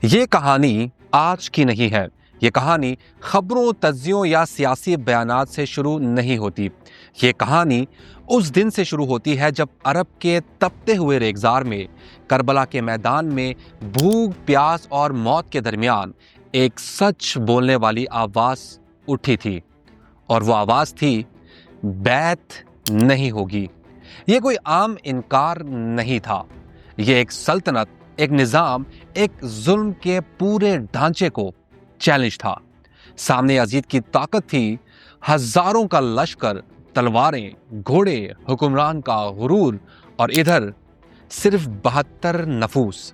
یہ کہانی آج کی نہیں ہے۔ یہ کہانی خبروں، تجزیوں یا سیاسی بیانات سے شروع نہیں ہوتی۔ یہ کہانی اس دن سے شروع ہوتی ہے جب عرب کے تپتے ہوئے ریگزار میں، کربلا کے میدان میں، بھوک، پیاس اور موت کے درمیان ایک سچ بولنے والی آواز اٹھی تھی، اور وہ آواز تھی، بیعت نہیں ہوگی۔ یہ کوئی عام انکار نہیں تھا، یہ ایک سلطنت، ایک نظام، ایک ظلم کے پورے ڈھانچے کو چیلنج تھا۔ سامنے یزید کی طاقت تھی، ہزاروں کا لشکر، تلواریں، گھوڑے، حکمران کا غرور، اور ادھر صرف 72 نفوس،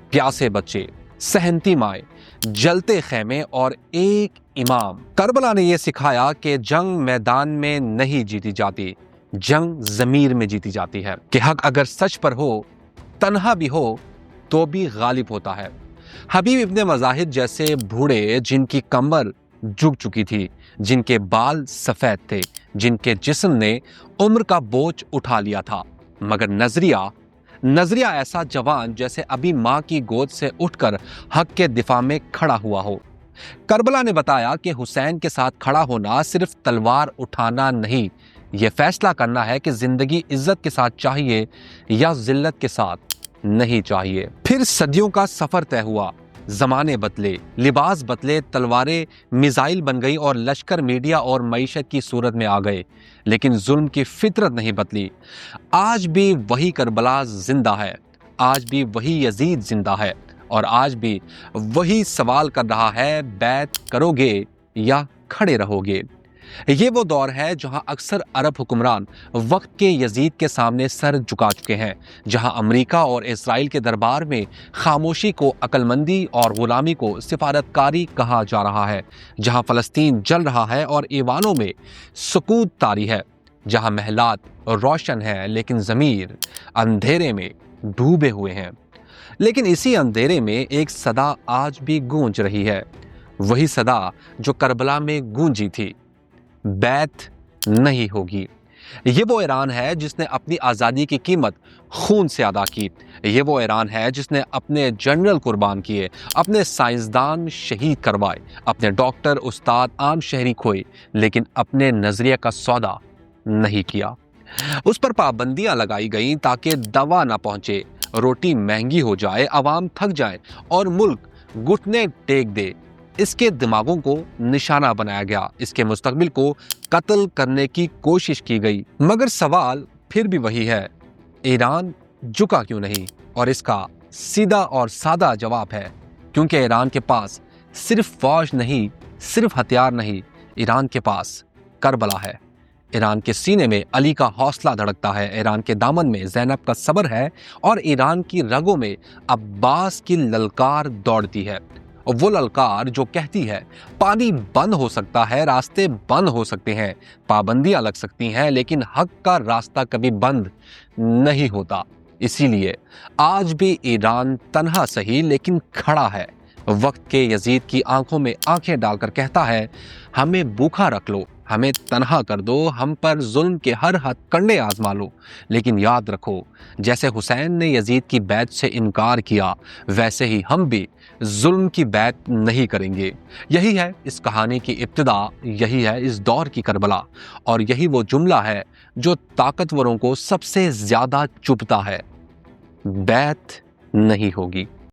پیاسے بچے، سہنتی مائیں، جلتے خیمے اور ایک امام۔ کربلا نے یہ سکھایا کہ جنگ میدان میں نہیں جیتی جاتی، جنگ ضمیر میں جیتی جاتی ہے، کہ حق اگر سچ پر ہو، تنہا بھی ہو تو بھی غالب ہوتا ہے۔ حبیب ابن مظاہر جیسے بوڑھے، جن کی کمر جھک چکی تھی، جن کے بال سفید تھے، جن کے جسم نے عمر کا بوجھ اٹھا لیا تھا، مگر نظریہ ایسا جوان جیسے ابھی ماں کی گود سے اٹھ کر حق کے دفاع میں کھڑا ہوا ہو۔ کربلا نے بتایا کہ حسین کے ساتھ کھڑا ہونا صرف تلوار اٹھانا نہیں، یہ فیصلہ کرنا ہے کہ زندگی عزت کے ساتھ چاہیے یا ذلت کے ساتھ نہیں چاہیے۔ پھر صدیوں کا سفر طے ہوا، زمانے بدلے، لباس بدلے، تلواریں میزائل بن گئی اور لشکر میڈیا اور معیشت کی صورت میں آ گئے، لیکن ظلم کی فطرت نہیں بدلی۔ آج بھی وہی کربلا زندہ ہے، آج بھی وہی یزید زندہ ہے، اور آج بھی وہی سوال کر رہا ہے، بیعت کرو گے یا کھڑے رہو گے؟ یہ وہ دور ہے جہاں اکثر عرب حکمران وقت کے یزید کے سامنے سر جھکا چکے ہیں، جہاں امریکہ اور اسرائیل کے دربار میں خاموشی کو عقل مندی اور غلامی کو سفارتکاری کہا جا رہا ہے، جہاں فلسطین جل رہا ہے اور ایوانوں میں سکوت طاری ہے، جہاں محلات روشن ہیں لیکن ضمیر اندھیرے میں ڈوبے ہوئے ہیں۔ لیکن اسی اندھیرے میں ایک صدا آج بھی گونج رہی ہے، وہی صدا جو کربلا میں گونجی تھی، بیعت نہیں ہوگی۔ یہ وہ ایران ہے جس نے اپنی آزادی کی قیمت خون سے ادا کی۔ یہ وہ ایران ہے جس نے اپنے جنرل قربان کیے، اپنے سائنسدان شہید کروائے، اپنے ڈاکٹر، استاد، عام شہری کھوئے، لیکن اپنے نظریے کا سودا نہیں کیا۔ اس پر پابندیاں لگائی گئیں تاکہ دوا نہ پہنچے، روٹی مہنگی ہو جائے، عوام تھک جائیں اور ملک گھٹنے ٹیک دے۔ اس کے دماغوں کو نشانہ بنایا گیا، اس کے مستقبل کو قتل کرنے کی کوشش کی گئی۔ مگر سوال پھر بھی وہی ہے، ایران جھکا کیوں نہیں؟ اور اس کا سیدھا اور سادہ جواب ہے، کیونکہ ایران کے پاس صرف فوج نہیں، صرف ہتھیار نہیں، ایران کے پاس کربلا ہے۔ ایران کے سینے میں علی کا حوصلہ دھڑکتا ہے، ایران کے دامن میں زینب کا صبر ہے، اور ایران کی رگوں میں عباس کی للکار دوڑتی ہے، وہ للکار جو کہتی ہے، پانی بند ہو سکتا ہے، راستے بند ہو سکتے ہیں، پابندیاں لگ سکتی ہیں، لیکن حق کا راستہ کبھی بند نہیں ہوتا۔ اسی لیے آج بھی ایران تنہا سہی لیکن کھڑا ہے، وقت کے یزید کی آنکھوں میں آنکھیں ڈال کر کہتا ہے، ہمیں بھوکا رکھ لو، ہمیں تنہا کر دو، ہم پر ظلم کے ہر ہتھ کنڈے آزما لو، لیکن یاد رکھو، جیسے حسین نے یزید کی بیعت سے انکار کیا، ویسے ہی ہم بھی ظلم کی بیعت نہیں کریں گے۔ یہی ہے اس کہانی کی ابتدا، یہی ہے اس دور کی کربلا، اور یہی وہ جملہ ہے جو طاقتوروں کو سب سے زیادہ چبھتا ہے، بیعت نہیں ہوگی۔